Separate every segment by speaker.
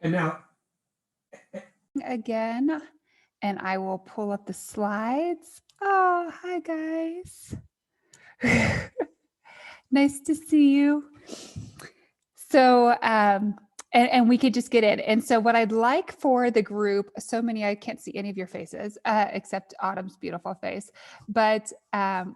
Speaker 1: And now,
Speaker 2: Again, and I will pull up the slides. Oh, hi guys. Nice to see you. So, and we could just get in. And so what I'd like for the group, so many, I can't see any of your faces, except Autumn's beautiful face. But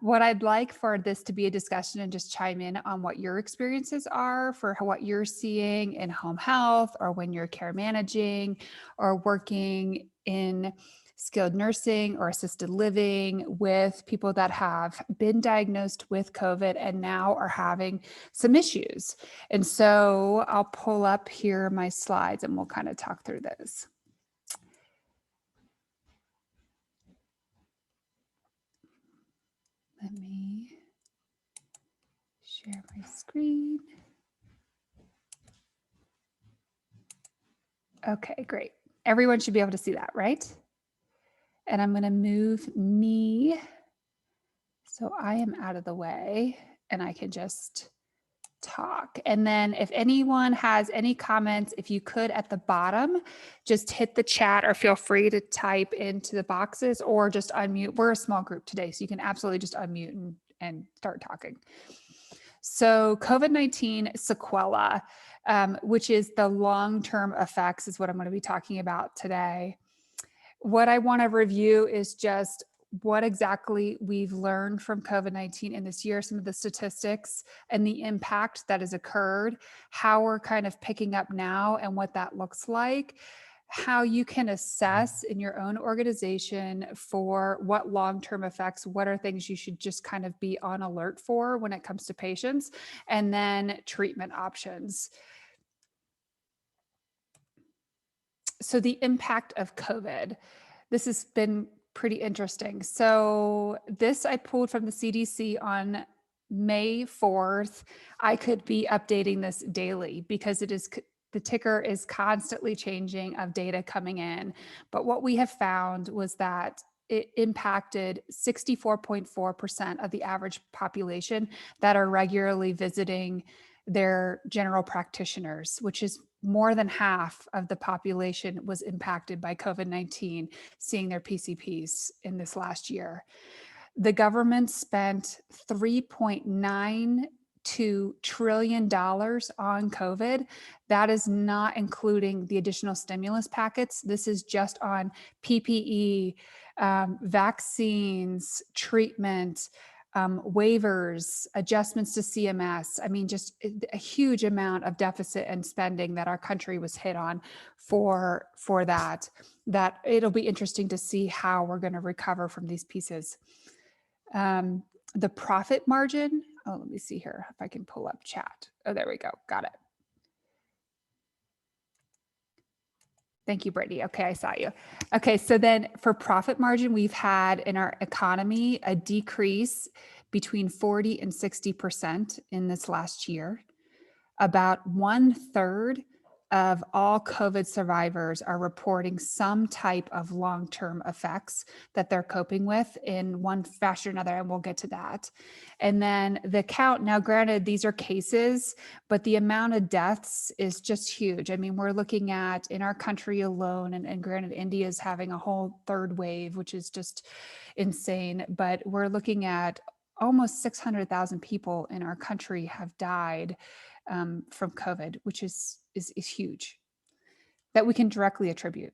Speaker 2: what I'd like for this to be a discussion and just chime in on what your experiences are for what you're seeing in home health or when you're care managing or working in skilled nursing or assisted living with people that have been diagnosed with COVID and now are having some issues. And so I'll pull up here my slides and we'll kind of talk through those. Let me share my screen. Okay, great. Everyone should be able to see that, right? And I'm going to move me so I am out of the way and I can just talk. And then if anyone has any comments, if you could at the bottom, just hit the chat or feel free to type into the boxes or just unmute. We're a small group today, so you can absolutely just unmute and start talking. So COVID-19 sequela, which is the long-term effects is what I'm going to be talking about today. What I want to review is just what exactly we've learned from COVID-19 in this year, some of the statistics and the impact that has occurred, how we're kind of picking up now and what that looks like, how you can assess in your own organization for what long-term effects, what are things you should just kind of be on alert for when it comes to patients, and then treatment options. So the impact of COVID, this has been pretty interesting. So this I pulled from the CDC on May 4th. I could be updating this daily because it is the ticker is constantly changing of data coming in. But what we have found was that it impacted 64.4% of the average population that are regularly visiting their general practitioners, which is more than half of the population was impacted by COVID-19, seeing their PCPs in this last year. The government spent $3.92 trillion on COVID. That is not including the additional stimulus packets. This is just on PPE, vaccines, treatment, waivers, adjustments to CMS. I mean, just a huge amount of deficit and spending that our country was hit on for that it'll be interesting to see how we're going to recover from these pieces. The profit margin. Oh, let me see here if I can pull up chat. Oh, there we go. Got it. Thank you, Brittany. Okay, I saw you. Okay, so then for profit margin, we've had in our economy a decrease between 40 and 60% in this last year. About 1/3 of all COVID survivors are reporting some type of long-term effects that they're coping with in one fashion or another, and we'll get to that. And then the count, now granted, these are cases, but the amount of deaths is just huge. I mean, we're looking at in our country alone, and granted, India is having a whole third wave, which is just insane, but we're looking at almost 600,000 people in our country have died from COVID, which is huge, that we can directly attribute.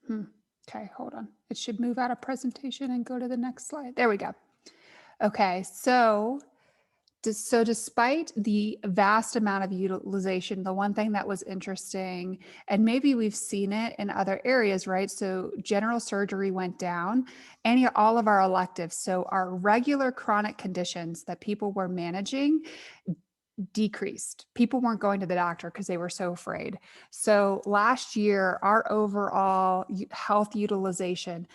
Speaker 2: Okay, hold on. It should move out of presentation and go to the next slide. There we go. Okay, so despite the vast amount of utilization, the one thing that was interesting, and maybe we've seen it in other areas, right? So general surgery went down, and all of our electives. So our regular chronic conditions that people were managing decreased. People weren't going to the doctor because they were so afraid. So last year, our overall health utilization,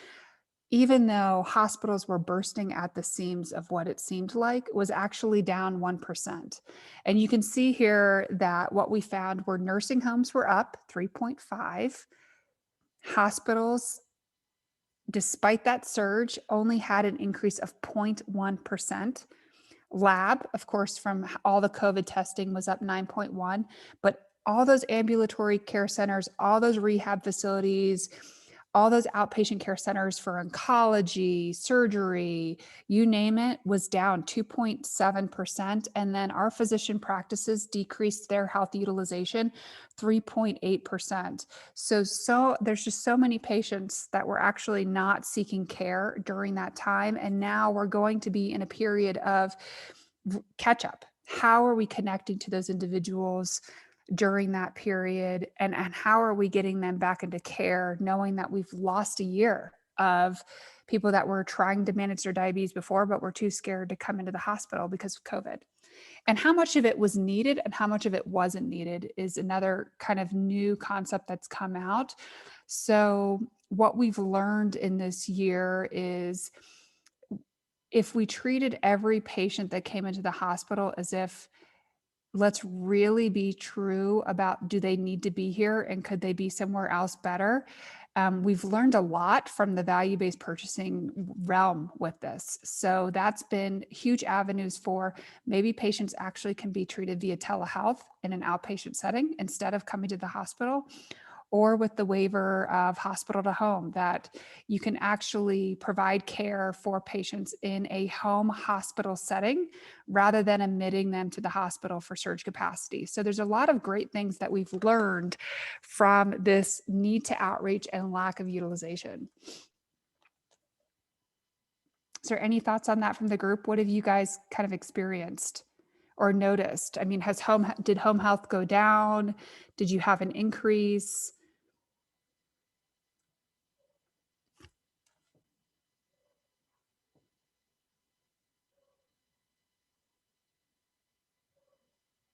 Speaker 2: even though hospitals were bursting at the seams of what it seemed like, was actually down 1%. And you can see here that what we found were nursing homes were up 3.5. Hospitals, despite that surge, only had an increase of 0.1%. Lab, of course, from all the COVID testing was up 9.1, but all those ambulatory care centers, all those rehab facilities, all those outpatient care centers for oncology, surgery, you name it, was down 2.7%. And then our physician practices decreased their health utilization 3.8%. So there's just so many patients that were actually not seeking care during that time. And now we're going to be in a period of catch up. How are we connecting to those individuals during that period, and how are we getting them back into care, knowing that we've lost a year of people that were trying to manage their diabetes before, but were too scared to come into the hospital because of COVID. And how much of it was needed and how much of it wasn't needed is another kind of new concept that's come out. So what we've learned in this year is if we treated every patient that came into the hospital as if, let's really be true about, do they need to be here and could they be somewhere else better? We've learned a lot from the value-based purchasing realm with this. So that's been huge avenues for maybe patients actually can be treated via telehealth in an outpatient setting instead of coming to the hospital, or with the waiver of hospital to home, that you can actually provide care for patients in a home hospital setting rather than admitting them to the hospital for surge capacity. So there's a lot of great things that we've learned from this need to outreach and lack of utilization. Is there any thoughts on that from the group? What have you guys kind of experienced or noticed? I mean, did home health go down? Did you have an increase?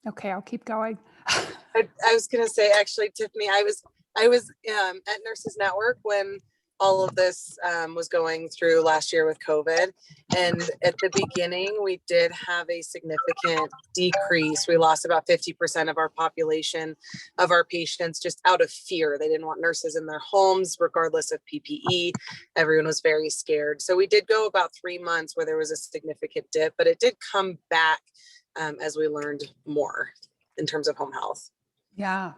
Speaker 2: Okay, I'll keep going.
Speaker 1: I was going to say, actually, Tiffany, I was at Nurses Network when all of this was going through last year with COVID. And at the beginning, we did have a significant decrease. We lost about 50% of our population, of our patients, just out of fear. They didn't want nurses in their homes, regardless of PPE. Everyone was very scared. So we did go about 3 months where there was a significant dip, but it did come back as we learned more in terms of home health.
Speaker 2: Yeah.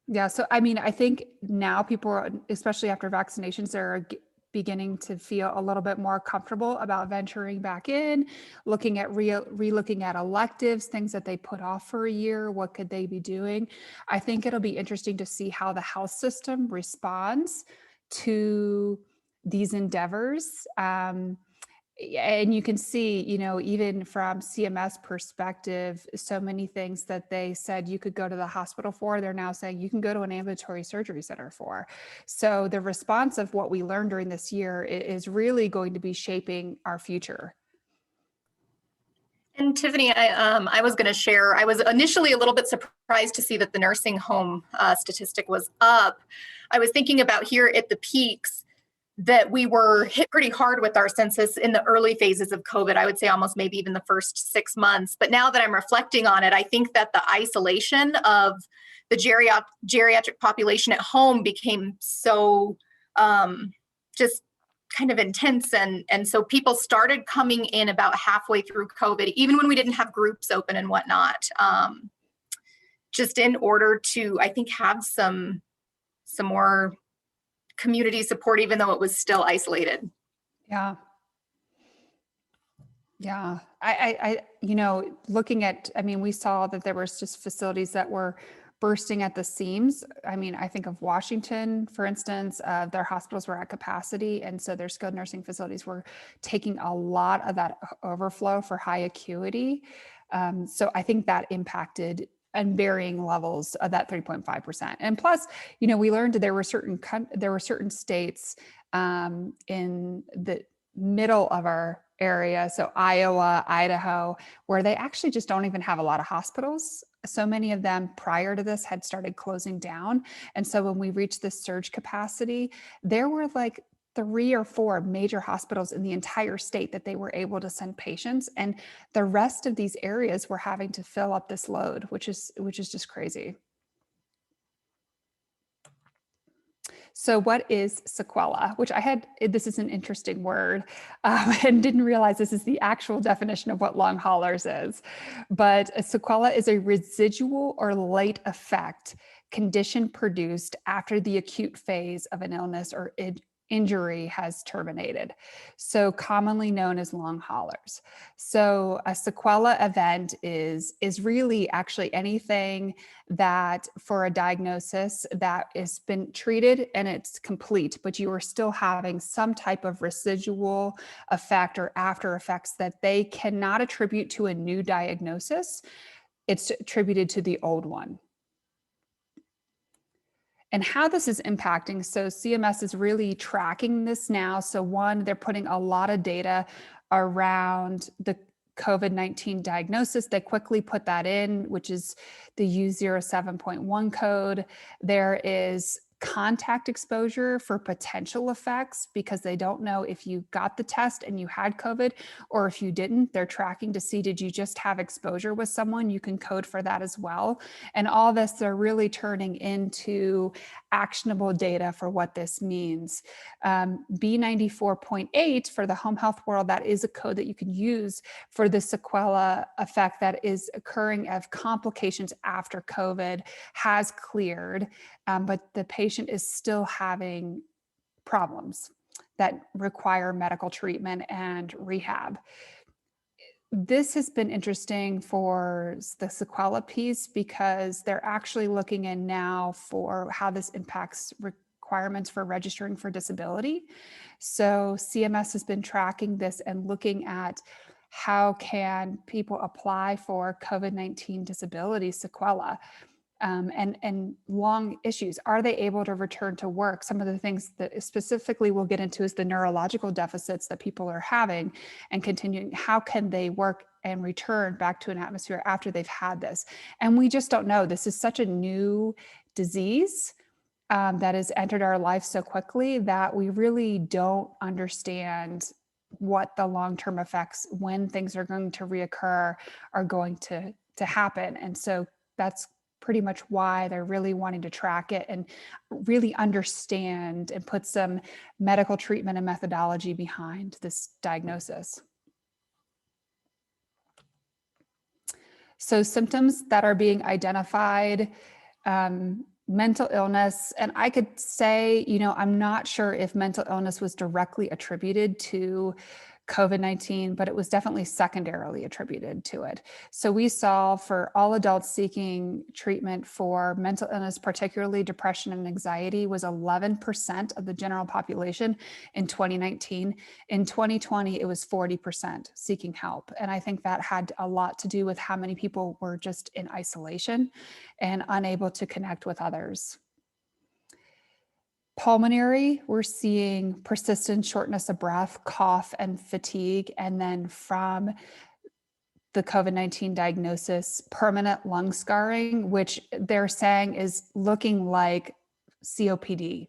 Speaker 2: Yeah. So, I mean, I think now people are, especially after vaccinations, they're beginning to feel a little bit more comfortable about venturing back in, looking at re-looking at electives, things that they put off for a year. What could they be doing? I think it'll be interesting to see how the health system responds to these endeavors. And you can see, even from CMS perspective, so many things that they said you could go to the hospital for, they're now saying you can go to an ambulatory surgery center for. So the response of what we learned during this year is really going to be shaping our future.
Speaker 3: And Tiffany, I was going to share, I was initially a little bit surprised to see that the nursing home statistic was up. I was thinking about here at the peaks, that we were hit pretty hard with our census in the early phases of COVID. I would say almost maybe even the first 6 months. But now that I'm reflecting on it, I think that the isolation of the geriatric population at home became so just kind of intense. And so people started coming in about halfway through COVID, even when we didn't have groups open and whatnot, just in order to, I think, have some more community support, even though it was still isolated.
Speaker 2: Yeah. Yeah. I looking at, we saw that there was just facilities that were bursting at the seams. I think of Washington, for instance, their hospitals were at capacity. And so their skilled nursing facilities were taking a lot of that overflow for high acuity. So I think that impacted and varying levels of that 3.5%. And plus, we learned there were certain states in the middle of our area, so Iowa, Idaho, where they actually just don't even have a lot of hospitals. So many of them prior to this had started closing down. And so when we reached this surge capacity, there were like 3 or 4 major hospitals in the entire state that they were able to send patients, and the rest of these areas were having to fill up this load, which is just crazy. So what is sequela? Which this is an interesting word, and didn't realize this is the actual definition of what long haulers is. But a sequela is a residual or late effect condition produced after the acute phase of an illness or injury has terminated. So commonly known as long haulers. So a sequela event is really actually anything that for a diagnosis that has been treated and it's complete, but you are still having some type of residual effect or after effects that they cannot attribute to a new diagnosis. It's attributed to the old one. And how this is impacting, so CMS is really tracking this now. So one, they're putting a lot of data around the COVID-19 diagnosis. They quickly put that in, which is the U07.1 code. There is contact exposure for potential effects because they don't know if you got the test and you had COVID or if you didn't. They're tracking to see, did you just have exposure with someone? You can code for that as well. And all this, they're really turning into actionable data for what this means. B94.8 for the home health world, that is a code that you can use for the sequela effect that is occurring of complications after COVID has cleared, but the patient is still having problems that require medical treatment and rehab. This has been interesting for the sequela piece because they're actually looking in now for how this impacts requirements for registering for disability. So CMS has been tracking this and looking at how can people apply for COVID-19 disability sequela. And long issues. Are they able to return to work? Some of the things that specifically we'll get into is the neurological deficits that people are having and continuing. How can they work and return back to an atmosphere after they've had this? And we just don't know. This is such a new disease that has entered our life so quickly that we really don't understand what the long-term effects when things are going to reoccur are going to happen. And so that's pretty much why they're really wanting to track it and really understand and put some medical treatment and methodology behind this diagnosis. So symptoms that are being identified, mental illness, and I could say, I'm not sure if mental illness was directly attributed to COVID-19, but it was definitely secondarily attributed to it. So we saw for all adults seeking treatment for mental illness, particularly depression and anxiety, was 11% of the general population in 2019. In 2020, it was 40% seeking help. And I think that had a lot to do with how many people were just in isolation and unable to connect with others. Pulmonary, we're seeing persistent shortness of breath, cough, and fatigue. And then from the COVID-19 diagnosis, permanent lung scarring, which they're saying is looking like COPD.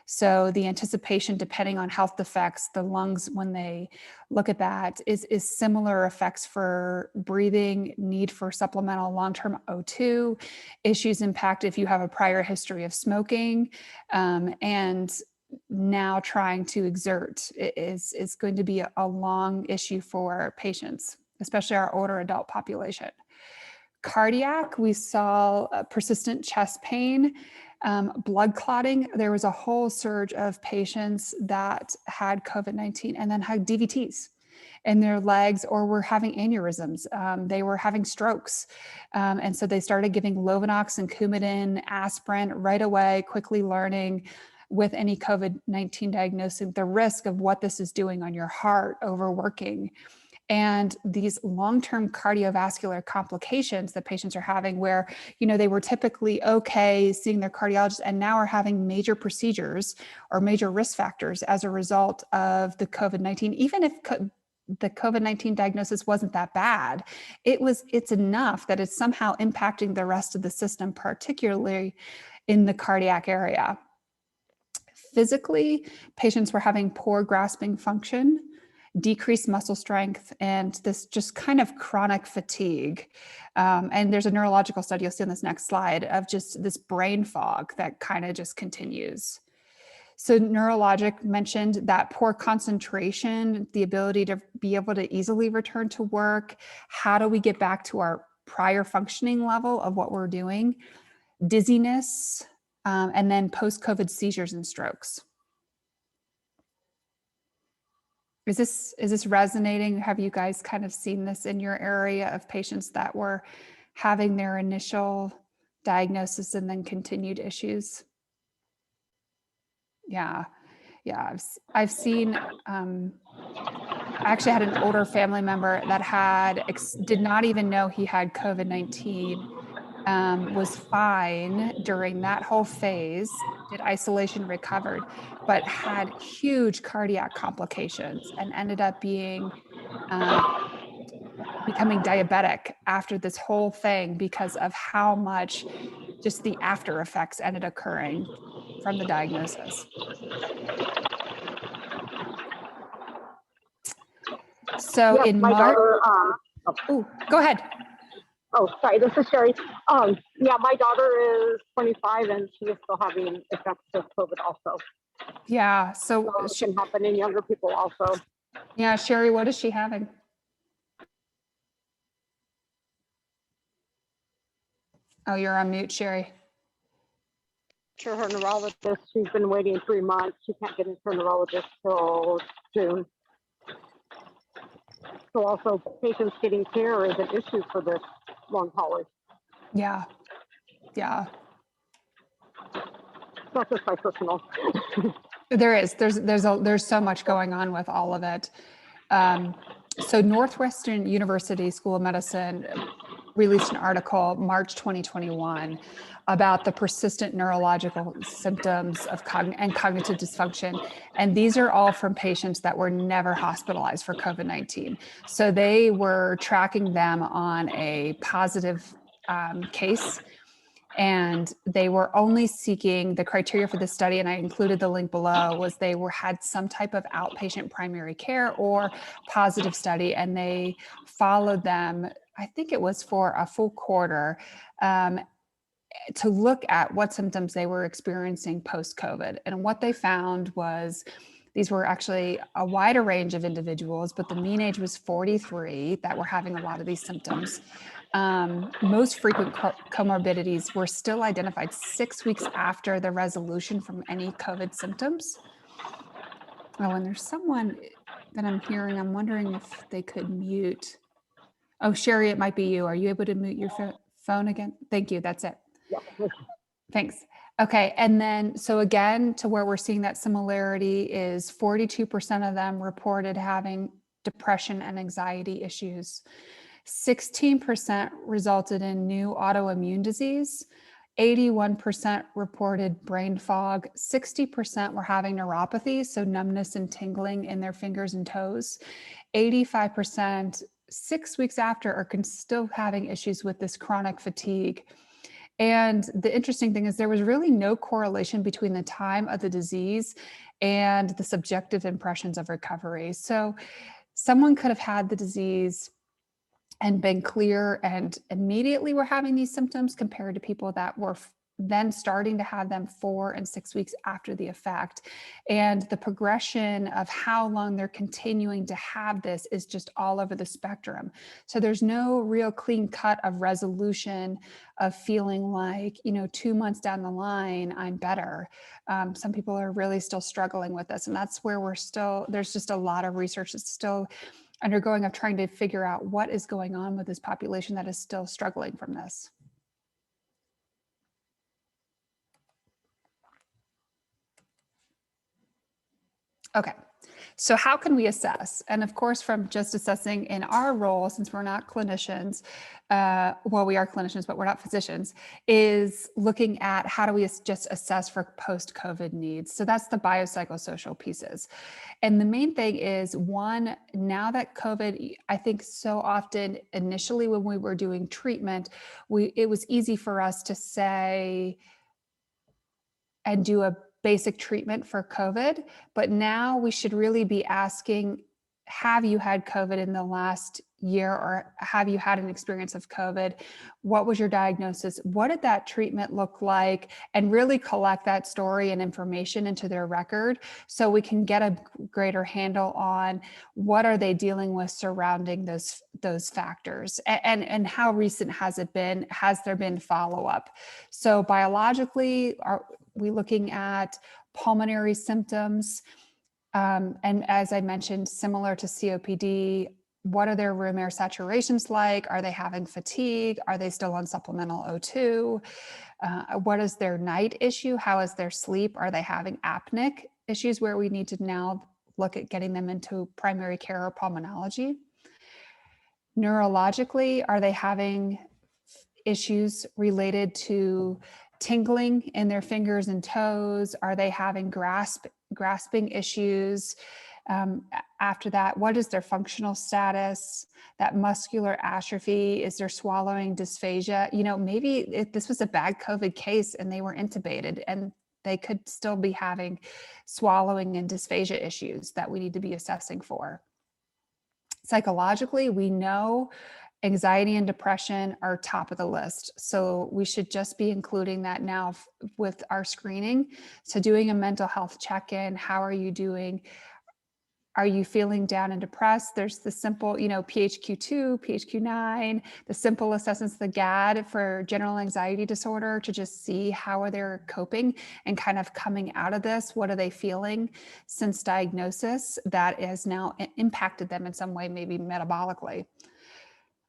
Speaker 2: So the anticipation, depending on health effects, the lungs, when they look at that, is similar effects for breathing, need for supplemental long-term O2, issues impact if you have a prior history of smoking, and now trying to exert is going to be a long issue for patients, especially our older adult population. Cardiac, we saw persistent chest pain, blood clotting. There was a whole surge of patients that had COVID-19 and then had DVTs in their legs or were having aneurysms. They were having strokes. And so they started giving Lovenox and Coumadin, aspirin right away, quickly learning with any COVID-19 diagnosis, the risk of what this is doing on your heart, overworking. And these long-term cardiovascular complications that patients are having where, they were typically okay seeing their cardiologist and now are having major procedures or major risk factors as a result of the COVID-19, even if the COVID-19 diagnosis wasn't that bad, it's enough that it's somehow impacting the rest of the system, particularly in the cardiac area. Physically, patients were having poor grasping function, decreased muscle strength, and this just kind of chronic fatigue. And there's a neurological study, you'll see on this next slide, of just this brain fog that kind of just continues. So neurologic mentioned that poor concentration, the ability to be able to easily return to work. How do we get back to our prior functioning level of what we're doing? Dizziness, and then post-COVID seizures and strokes. Is this resonating? Have you guys kind of seen this in your area of patients that were having their initial diagnosis and then continued issues? Yeah. I've seen, I actually had an older family member that did not even know he had COVID-19, was fine during that whole phase, did isolation, recovered, but had huge cardiac complications and ended up becoming diabetic after this whole thing because of how much just the after effects ended occurring from the diagnosis. So
Speaker 4: Yes,
Speaker 2: in
Speaker 4: my
Speaker 2: March,
Speaker 4: daughter,
Speaker 2: go ahead.
Speaker 4: oh, sorry, this is Sherry. Yeah, my daughter is 25 and she is still having effects of COVID also.
Speaker 2: Yeah,
Speaker 4: So it can happen in younger people also.
Speaker 2: Yeah, Sherry, what is she having? Oh, you're on mute, Sherry.
Speaker 4: Sure, her neurologist, she's been waiting 3 months. She can't get into her neurologist till June. So also patients getting care is an issue for this long haulers.
Speaker 2: Yeah.
Speaker 4: That's just my personal.
Speaker 2: There's so much going on with all of it. So Northwestern University School of Medicine released an article March 2021 about the persistent neurological symptoms of cognitive dysfunction. And these are all from patients that were never hospitalized for COVID-19. So they were tracking them on a positive case. And they were only seeking, the criteria for this study, and I included the link below, was they had some type of outpatient primary care or positive study, and they followed them, I think it was for a full quarter, to look at what symptoms they were experiencing post-COVID. And what they found was these were actually a wider range of individuals, but the mean age was 43 that were having a lot of these symptoms. Most frequent comorbidities were still identified 6 weeks after the resolution from any COVID symptoms. Oh, and there's someone that I'm hearing. I'm wondering if they could mute. Oh, Sherry, it might be you. Are you able to mute your phone again? Thank you. That's it.
Speaker 4: Yeah.
Speaker 2: Thanks. Okay. And then, so again, to where we're seeing that similarity is 42% of them reported having depression and anxiety issues. 16% resulted in new autoimmune disease. 81% reported brain fog. 60% were having neuropathy, so numbness and tingling in their fingers and toes. 85%, 6 weeks after, are still having issues with this chronic fatigue. And the interesting thing is there was really no correlation between the time of the disease and the subjective impressions of recovery. So someone could have had the disease and been clear and immediately were having these symptoms compared to people that were then starting to have them 4 and 6 weeks after the effect. And the progression of how long they're continuing to have this is just all over the spectrum. So there's no real clean cut of resolution of feeling like, 2 months down the line, I'm better. Some people are really still struggling with this. And that's where there's just a lot of research that's still undergoing of trying to figure out what is going on with this population that is still struggling from this. Okay, so how can we assess? And of course, from just assessing in our role, since we're not clinicians, well, we are clinicians, but we're not physicians, is looking at how do we just assess for post-COVID needs. So that's the biopsychosocial pieces. And the main thing is, one, now that COVID, I think so often initially when we were doing treatment, it was easy for us to say and do a basic treatment for COVID, but now we should really be asking have you had COVID in the last year, or have you had an experience of COVID? What was your diagnosis? What did that treatment look like? And really collect that story and information into their record so we can get a greater handle on what are they dealing with surrounding those factors, and how recent has it been? Has there been follow-up? So biologically, are we looking at pulmonary symptoms? And as I mentioned, similar to COPD, what are their room air saturations like? Are they having fatigue? Are they still on supplemental O2? What is their night issue? How is their sleep? Are they having apneic issues where we need to now look at getting them into primary care or pulmonology? Neurologically, are they having issues related to tingling in their fingers and toes? Are they having grasping issues? After that, what is their functional status? That muscular atrophy, is there swallowing dysphagia? You know, maybe if this was a bad COVID case and they were intubated, and they could still be having swallowing and dysphagia issues that we need to be assessing for. Psychologically, we know anxiety and depression are top of the list. So we should just be including that now with our screening. So doing a mental health check-in, how are you doing? Are you feeling down and depressed? There's the simple, you know, PHQ-2, PHQ-9, the simple assessments, the GAD for general anxiety disorder, to just see how are they coping and kind of coming out of this. What are they feeling since diagnosis that has now impacted them in some way, maybe metabolically?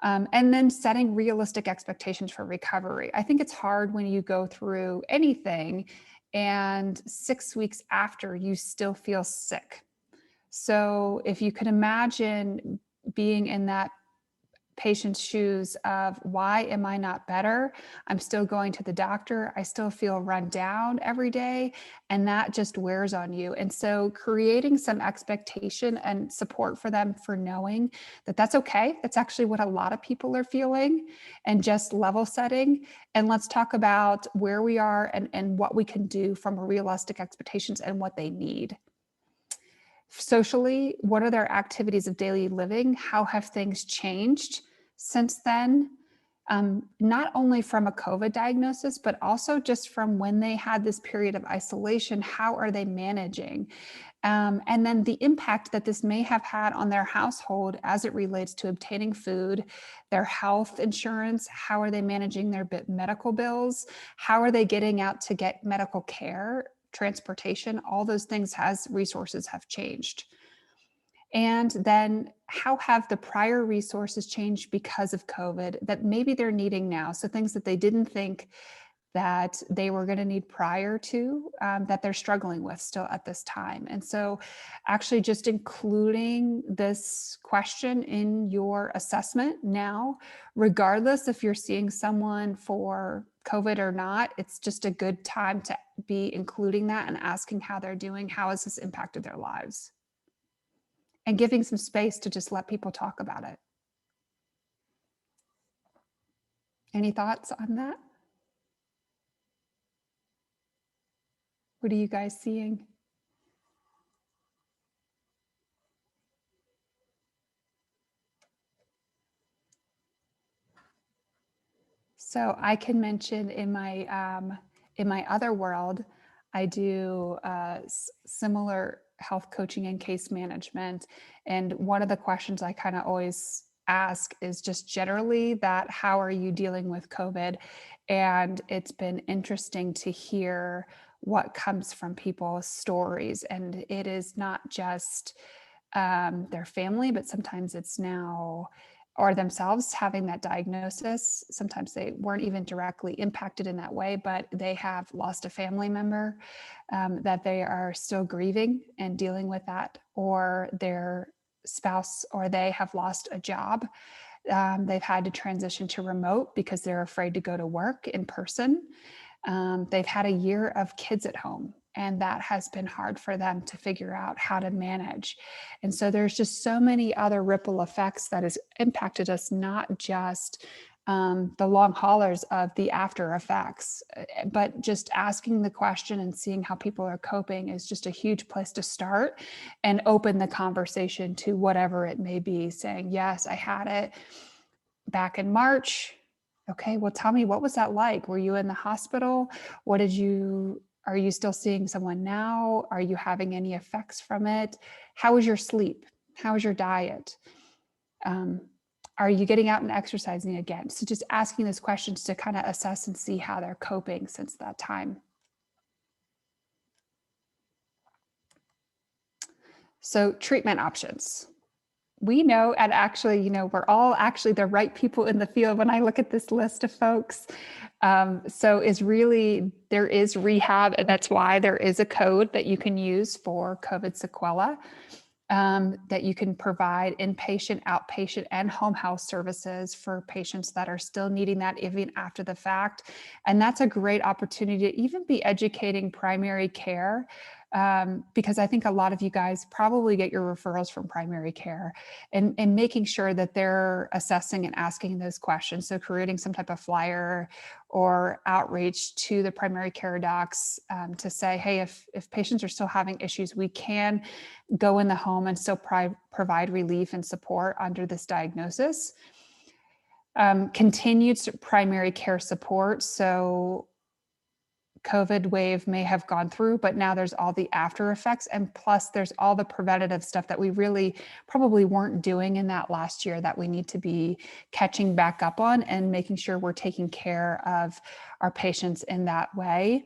Speaker 2: And then setting realistic expectations for recovery. I think it's hard when you go through anything and 6 weeks after you still feel sick. So if you can imagine being in that patient's shoes of, why am I not better? I'm still going to the doctor. I still feel run down every day, and that just wears on you. And so creating some expectation and support for them, for knowing that that's okay. That's actually what a lot of people are feeling, and just level setting. And let's talk about where we are and what we can do from realistic expectations and what they need. Socially, what are their activities of daily living? How have things changed since then? Not only from a COVID diagnosis, but also just from when they had this period of isolation, how are they managing? And then the impact that this may have had on their household as it relates to obtaining food, their health insurance, how are they managing their medical bills? How are they getting out to get medical care? Transportation, all those things as resources have changed. And then how have the prior resources changed because of COVID that maybe they're needing now? So things that they didn't think that they were going to need prior to, that they're struggling with still at this time. And so actually just including this question in your assessment now, regardless if you're seeing someone for COVID or not, it's just a good time to be including that and asking how they're doing. How has this impacted their lives? And giving some space to just let people talk about it. Any thoughts on that? What are you guys seeing? So I can mention in my other world, I do similar health coaching and case management. And one of the questions I kind of always ask is just generally that, how are you dealing with COVID? And it's been interesting to hear what comes from people's stories. And it is not just their family, but sometimes it's now, or themselves having that diagnosis. Sometimes they weren't even directly impacted in that way, but they have lost a family member that they are still grieving and dealing with that, or their spouse or they have lost a job. They've had to transition to remote because they're afraid to go to work in person. They've had a year of kids at home, and that has been hard for them to figure out how to manage. And so there's just so many other ripple effects that has impacted us, not just the long haulers of the after effects. But just asking the question and seeing how people are coping is just a huge place to start and open the conversation to whatever it may be, saying, yes, I had it back in March. Okay, well, tell me, what was that like? Were you in the hospital? Are you still seeing someone now? Are you having any effects from it? How was your sleep? How was your diet? Are you getting out and exercising again? So just asking those questions to kind of assess and see how they're coping since that time. So treatment options. We know, and actually, we're all actually the right people in the field when I look at this list of folks. So there is rehab, and that's why there is a code that you can use for COVID sequela. That you can provide inpatient, outpatient, and home health services for patients that are still needing that even after the fact. And that's a great opportunity to even be educating primary care, because I think a lot of you guys probably get your referrals from primary care, and making sure that they're assessing and asking those questions. So creating some type of flyer or outreach to the primary care docs to say, hey, if patients are still having issues, we can go in the home and still provide relief and support under this diagnosis. Continued primary care support. So COVID wave may have gone through, but now there's all the after effects, and plus there's all the preventative stuff that we really probably weren't doing in that last year that we need to be catching back up on and making sure we're taking care of our patients in that way.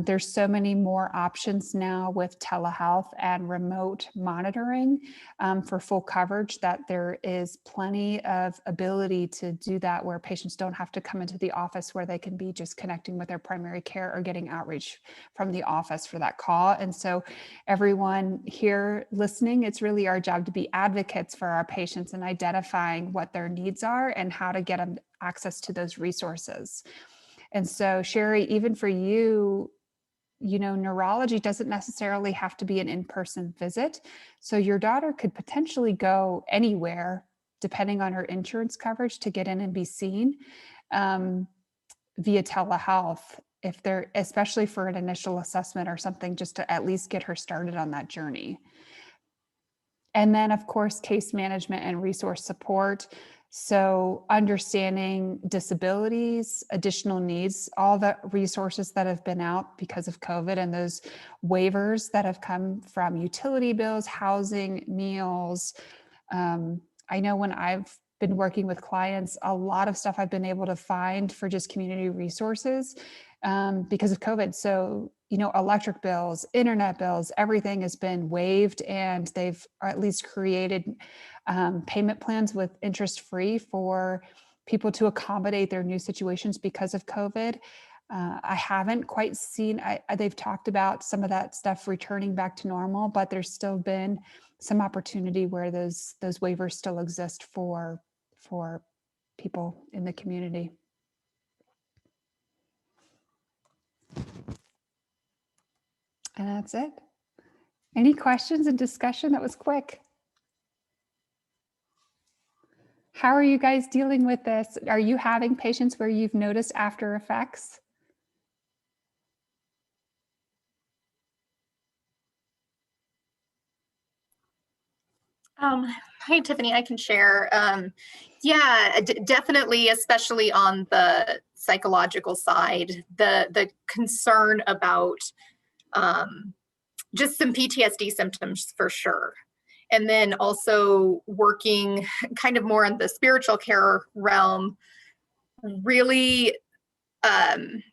Speaker 2: There's so many more options now with telehealth and remote monitoring for full coverage that there is plenty of ability to do that, where patients don't have to come into the office, where they can be just connecting with their primary care or getting outreach from the office for that call. And so everyone here listening, it's really our job to be advocates for our patients and identifying what their needs are and how to get them access to those resources. And so, Sherry, even for you, neurology doesn't necessarily have to be an in-person visit. So your daughter could potentially go anywhere, depending on her insurance coverage, to get in and be seen via telehealth, especially for an initial assessment or something, just to at least get her started on that journey. And then, of course, case management and resource support. So understanding disabilities, additional needs, all the resources that have been out because of COVID, and those waivers that have come from utility bills, housing, meals. I know when I've been working with clients, a lot of stuff I've been able to find for just community resources because of COVID. So, electric bills, internet bills, everything has been waived, and they've at least created payment plans with interest-free for people to accommodate their new situations because of COVID. I haven't quite seen, they've talked about some of that stuff returning back to normal, but there's still been some opportunity where those waivers still exist for people in the community. And that's it. Any questions and discussion? That was quick. How are you guys dealing with this? Are you having patients where you've noticed after effects?
Speaker 3: Hi, Tiffany, I can share. Definitely, especially on the psychological side, the concern about just some PTSD symptoms for sure. And then also working kind of more in the spiritual care realm, really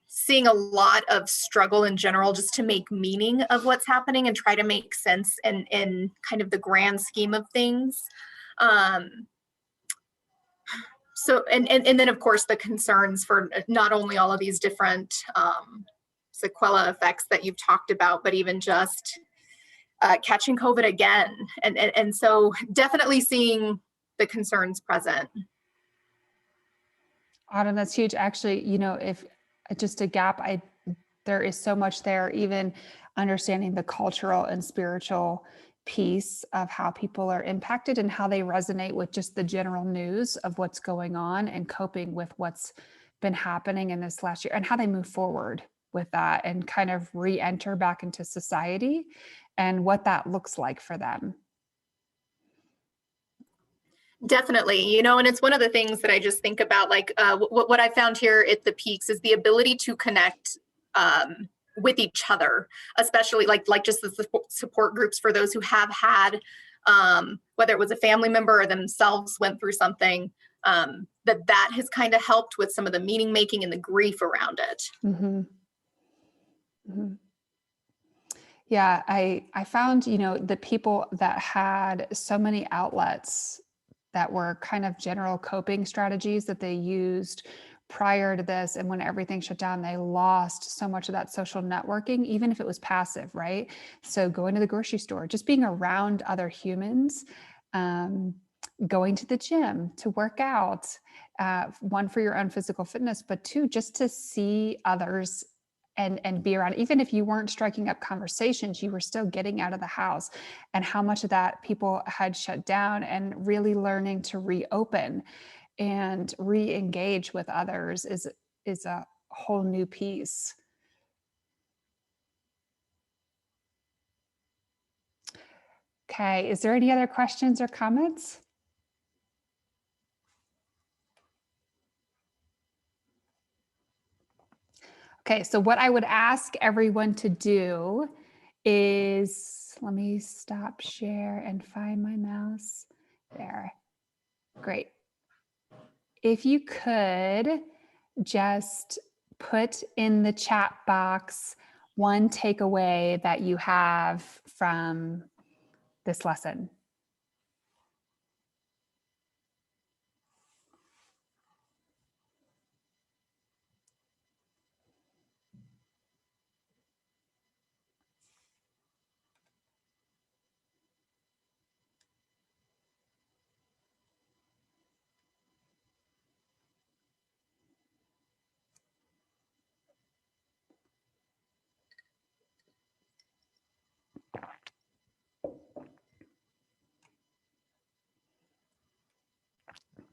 Speaker 3: seeing a lot of struggle in general just to make meaning of what's happening and try to make sense in kind of the grand scheme of things. So, and then of course the concerns for not only all of these different sequela effects that you've talked about, but even just catching COVID again. And so definitely seeing the concerns present.
Speaker 2: Autumn, that's huge. Actually, if just a gap, there is so much there, even understanding the cultural and spiritual piece of how people are impacted and how they resonate with just the general news of what's going on and coping with what's been happening in this last year and how they move forward with that and kind of re-enter back into society and what that looks like for them.
Speaker 3: Definitely, you know, and it's one of the things that I just think about, like what I found here at the Peaks is the ability to connect with each other, especially like just the support groups for those who have had, whether it was a family member or themselves went through something, that has kind of helped with some of the meaning making and the grief around it.
Speaker 2: Mm-hmm. Mm-hmm. Yeah, I found, you know, the people that had so many outlets that were kind of general coping strategies that they used prior to this, and when everything shut down, they lost so much of that social networking, even if it was passive, right? So going to the grocery store, just being around other humans, going to the gym to work out, one for your own physical fitness, but two, just to see others and be around. Even if you weren't striking up conversations, you were still getting out of the house. And how much of that people had shut down, and really learning to reopen and re-engage with others is a whole new piece. Okay, is there any other questions or comments? Okay, so what I would ask everyone to do is, let me stop share and find my mouse there. Great. If you could just put in the chat box one takeaway that you have from this lesson.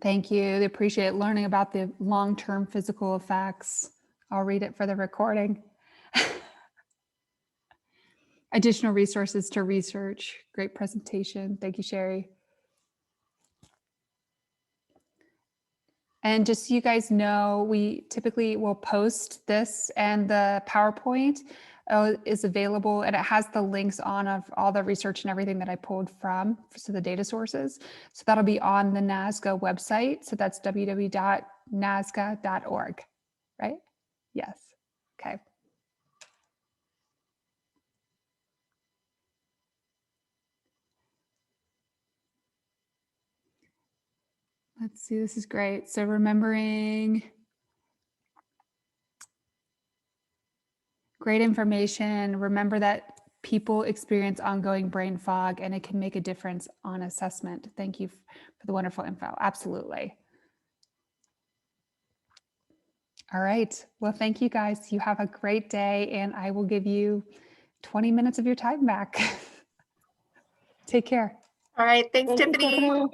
Speaker 2: Thank you. I appreciate learning about the long-term physical effects. I'll read it for the recording. Additional resources to research. Great presentation. Thank you, Sherry. And just so you guys know, we typically will post this, and the PowerPoint is available, and it has the links on of all the research and everything that I pulled from, so the data sources. So that'll be on the NASGA website. So that's www.nasga.org, right? Yes. Okay. Let's see, this is great. So remembering great information. Remember that people experience ongoing brain fog, and it can make a difference on assessment. Thank you for the wonderful info. Absolutely. All right. Well, thank you guys. You have a great day, and I will give you 20 minutes of your time back. Take care.
Speaker 3: All right. Thanks,
Speaker 4: Thank you,
Speaker 3: Tiffany.
Speaker 4: Tiffany.